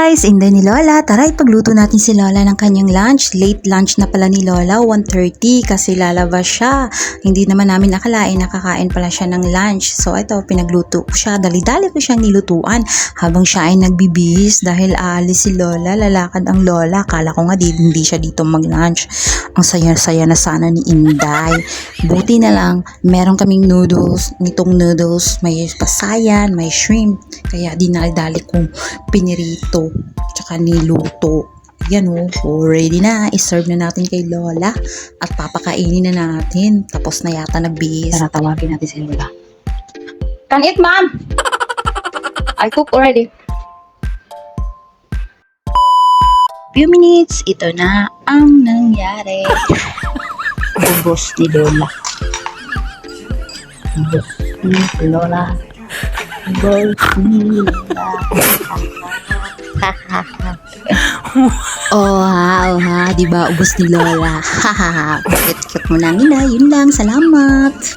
guys! Inday ni Lola. Tara ipagluto natin si Lola ng kanyang lunch. Late lunch na pala ni Lola, 1:30 kasi lalabas siya. Hindi naman namin nakalain nakakain pala siya ng lunch. So ito, pinagluto ko siya. Dali-dali ko siyang nilutuan habang siya ay nagbibihis dahil aalis si Lola. Lalakad ang Lola. Akala ko nga hindi siya dito mag-lunch. Ang saya-saya na sana ni Inday. Buti na lang, meron kaming noodles. Nitong noodles, may pasayan, may shrimp. Kaya dinali-dali kong pinirito tsaka niluto. Yan ready na. I-serve na natin kay Lola at papakainin na natin. Tapos na yata nagbihis. Tara, tawagin natin si Lola. Can eat, ma'am! I cook already. Few minutes, ito na ang nangyari. Ubos ni Lola. Ubos ni Lola. Ubos ni Lola. Diba ubos ni Lola? Cute-cute mo na nila. Yun lang, salamat.